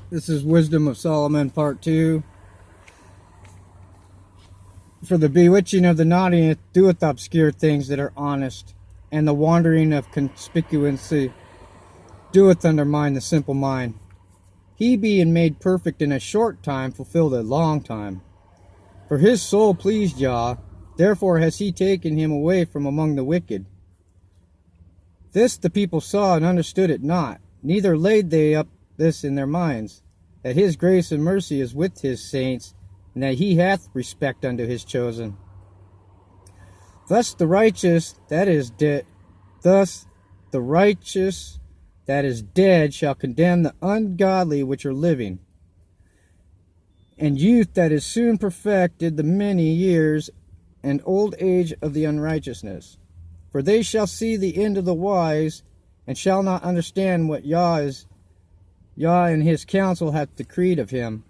This is Wisdom of Solomon, Part 2. For the bewitching of the naughty doeth obscure things that are honest, and the wandering of conspicuously doeth undermine the simple mind. He being made perfect in a short time fulfilled a long time. For his soul pleased Yah, therefore has he taken him away from among the wicked. This the people saw and understood it not, neither laid they up this in their minds, that his grace and mercy is with his saints, and that he hath respect unto his chosen. Thus the righteous that is dead shall condemn the ungodly which are living, and youth that is soon perfected the many years, and old age of the unrighteousness. For they shall see the end of the wise, and shall not understand what Yah and his counsel hath decreed of him,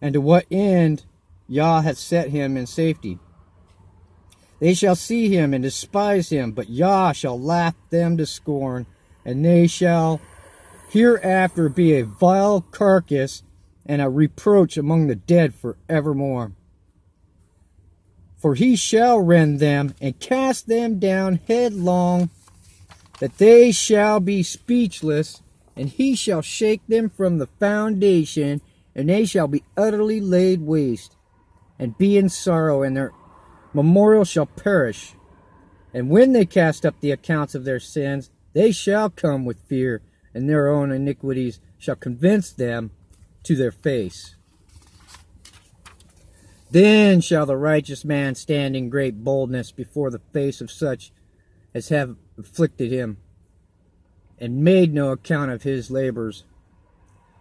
and to what end Yah hath set him in safety. They shall see him and despise him, but Yah shall laugh them to scorn, and they shall hereafter be a vile carcass and a reproach among the dead for evermore. For he shall rend them and cast them down headlong, that they shall be speechless, and he shall shake them from the foundation, and they shall be utterly laid waste, and be in sorrow, and their memorial shall perish. And when they cast up the accounts of their sins, they shall come with fear, and their own iniquities shall convince them to their face. Then shall the righteous man stand in great boldness before the face of such as have afflicted him, and made no account of his labors.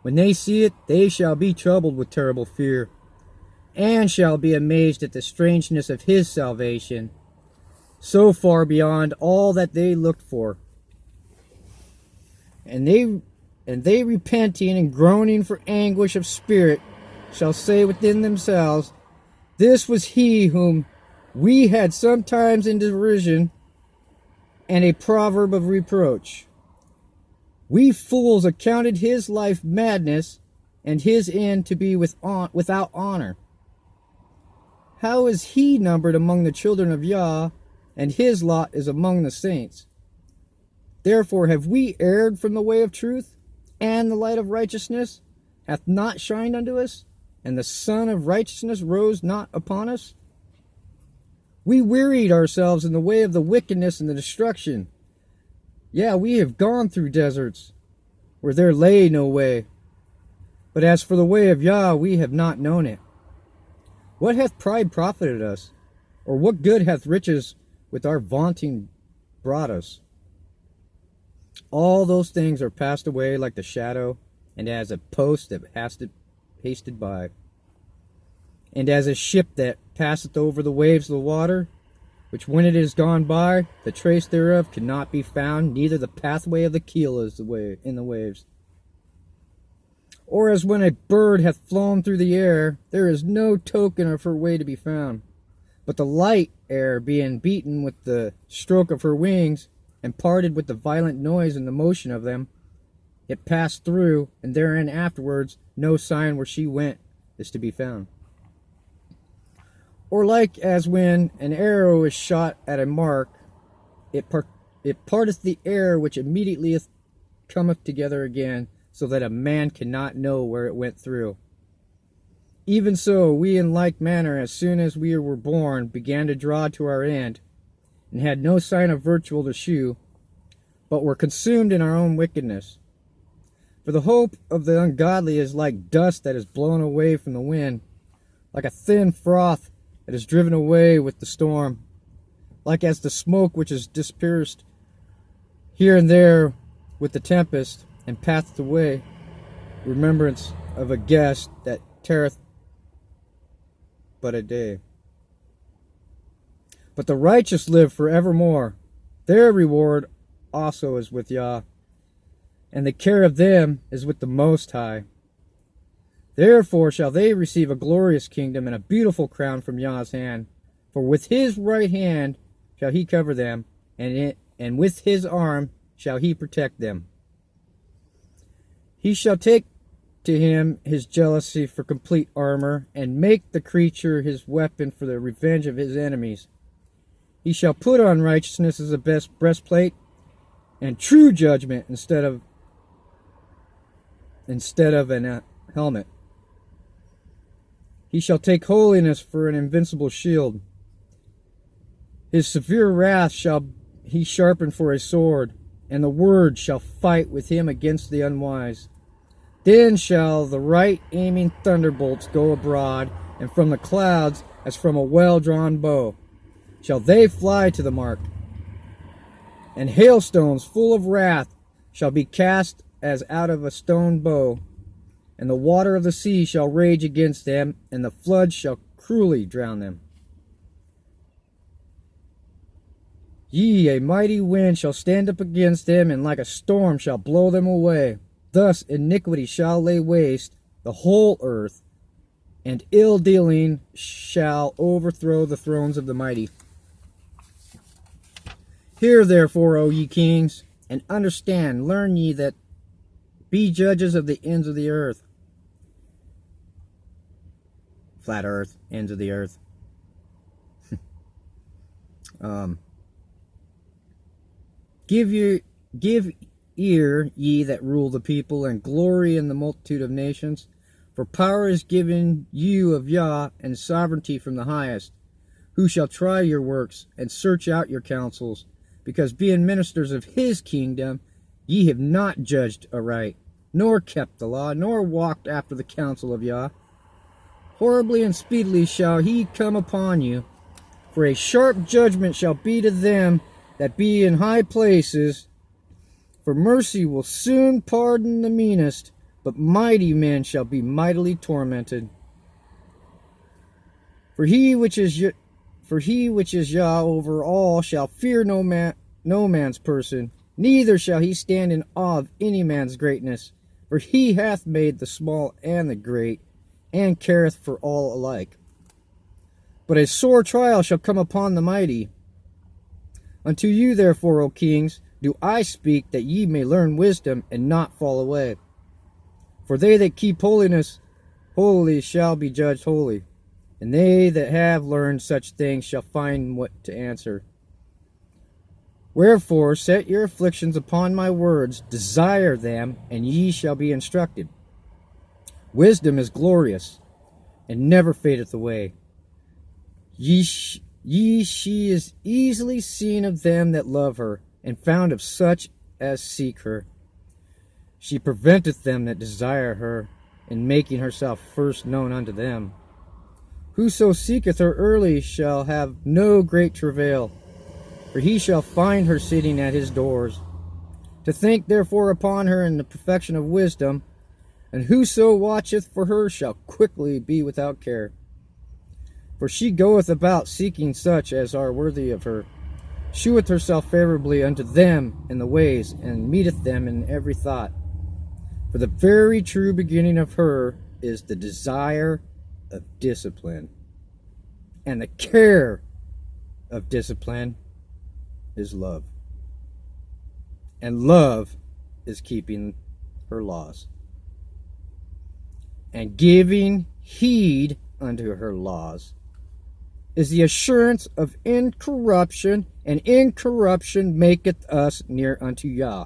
When they see it, they shall be troubled with terrible fear, and shall be amazed at the strangeness of his salvation, so far beyond all that they looked for. And they repenting and groaning for anguish of spirit shall say within themselves, this was he whom we had sometimes in derision, and a proverb of reproach. We fools accounted his life madness, and his end to be without honor. How is he numbered among the children of Yah, and his lot is among the saints? Therefore have we erred from the way of truth, and the light of righteousness hath not shined unto us, and the sun of righteousness rose not upon us? We wearied ourselves in the way of the wickedness and the destruction. Yeah, we have gone through deserts, where there lay no way. But as for the way of Yah, we have not known it. What hath pride profited us? Or what good hath riches with our vaunting brought us? All those things are passed away like the shadow, and as a post that hasted by, and as a ship that passeth over the waves of the water, which when it is gone by, the trace thereof cannot be found, neither the pathway of the keel is the way in the waves. Or as when a bird hath flown through the air, there is no token of her way to be found. But the light air being beaten with the stroke of her wings, and parted with the violent noise and the motion of them, it passed through, and therein afterwards no sign where she went is to be found. Or like as when an arrow is shot at a mark, it parteth the air, which immediately cometh together again, so that a man cannot know where it went through. Even so, we in like manner, as soon as we were born, began to draw to our end, and had no sign of virtue to shew, but were consumed in our own wickedness. For the hope of the ungodly is like dust that is blown away from the wind, like a thin froth that is driven away with the storm, like as the smoke which is dispersed here and there with the tempest, and passeth away, remembrance of a guest that tarrieth but a day. But the righteous live forevermore. Their reward also is with Yah, and the care of them is with the Most High. Therefore shall they receive a glorious kingdom and a beautiful crown from Yah's hand. For with his right hand shall he cover them, and with his arm shall he protect them. He shall take to him his jealousy for complete armor, and make the creature his weapon for the revenge of his enemies. He shall put on righteousness as a best breastplate, and true judgment instead of an helmet. He shall take holiness for an invincible shield. His severe wrath shall he sharpen for a sword, and the word shall fight with him against the unwise. Then shall the right aiming thunderbolts go abroad, and from the clouds, as from a well-drawn bow, shall they fly to the mark. And hailstones full of wrath shall be cast as out of a stone bow, and the water of the sea shall rage against them, and the flood shall cruelly drown them. Yea, a mighty wind shall stand up against them, and like a storm shall blow them away. Thus iniquity shall lay waste the whole earth, and ill-dealing shall overthrow the thrones of the mighty. Hear therefore, O ye kings, and understand, learn ye that be judges of the ends of the earth. Flat earth, ends of the earth. Give ear, ye that rule the people, and glory in the multitude of nations. For power is given you of Yah, and sovereignty from the highest, who shall try your works, and search out your counsels, because being ministers of his kingdom, ye have not judged aright, nor kept the law, nor walked after the counsel of Yah. Horribly and speedily shall he come upon you, for a sharp judgment shall be to them that be in high places. For mercy will soon pardon the meanest, but mighty men shall be mightily tormented. For he which is Yah over all shall fear no man's person, neither shall he stand in awe of any man's greatness. For he hath made the small and the great, and careth for all alike. But a sore trial shall come upon the mighty. Unto you therefore, O kings, do I speak, that ye may learn wisdom, and not fall away. For they that keep holiness, holy shall be judged holy. And they that have learned such things shall find what to answer. Wherefore set your afflictions upon my words, desire them, and ye shall be instructed. Wisdom is glorious, and never fadeth away. She is easily seen of them that love her, and found of such as seek her. She preventeth them that desire her, in making herself first known unto them. Whoso seeketh her early shall have no great travail, for he shall find her sitting at his doors. To think therefore upon her in the perfection of wisdom, and whoso watcheth for her shall quickly be without care. For she goeth about seeking such as are worthy of her, sheweth herself favorably unto them in the ways, and meeteth them in every thought. For the very true beginning of her is the desire of discipline, and the care of discipline is love, and love is keeping her laws, and giving heed unto her laws is the assurance of incorruption, and incorruption maketh us near unto Yah.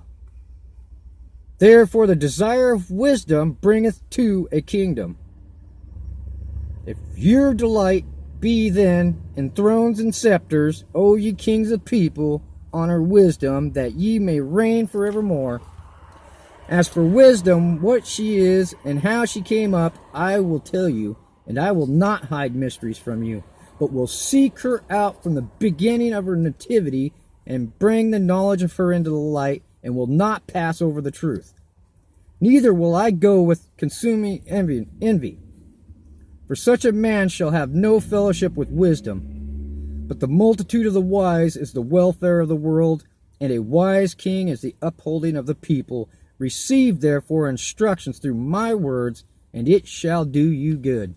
Therefore the desire of wisdom bringeth to a kingdom. If your delight be then in thrones and scepters, O ye kings of people, honor wisdom, that ye may reign forevermore. As for wisdom, what she is, and how she came up, I will tell you, and I will not hide mysteries from you, but will seek her out from the beginning of her nativity, and bring the knowledge of her into the light, and will not pass over the truth. Neither will I go with consuming envy. For such a man shall have no fellowship with wisdom. But the multitude of the wise is the welfare of the world, and a wise king is the upholding of the people. Receive therefore instructions through my words, and it shall do you good.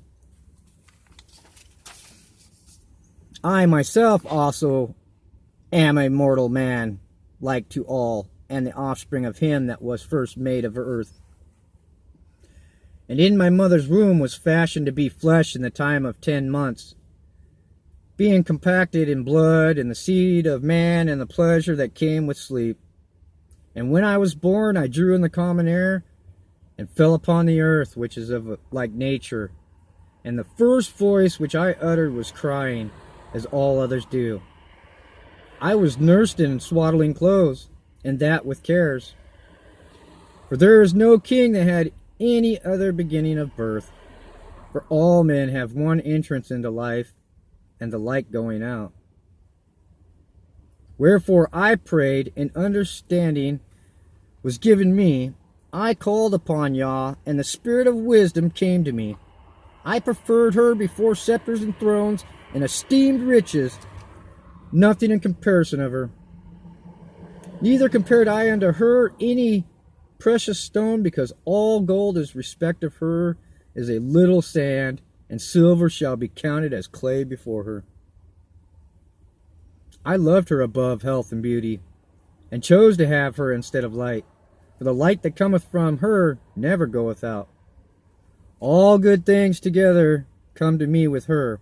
I myself also am a mortal man, like to all, and the offspring of him that was first made of earth. and in my mother's womb was fashioned to be flesh in the time of 10 months, being compacted in blood and the seed of man and the pleasure that came with sleep. And when I was born, I drew in the common air and fell upon the earth, which is of like nature. And the first voice which I uttered was crying, as all others do. I was nursed in swaddling clothes, and that with cares. For there is no king that had any other beginning of birth. For all men have one entrance into life, and the like going out. Wherefore I prayed, and understanding was given me. I called upon Yah, and the spirit of wisdom came to me. I preferred her before scepters and thrones, and esteemed riches, nothing in comparison of her. Neither compared I unto her any precious stone, because all gold is respect of her is a little sand, and silver shall be counted as clay before her. I loved her above health and beauty, and chose to have her instead of light, for the light that cometh from her never goeth out. All good things together come to me with her,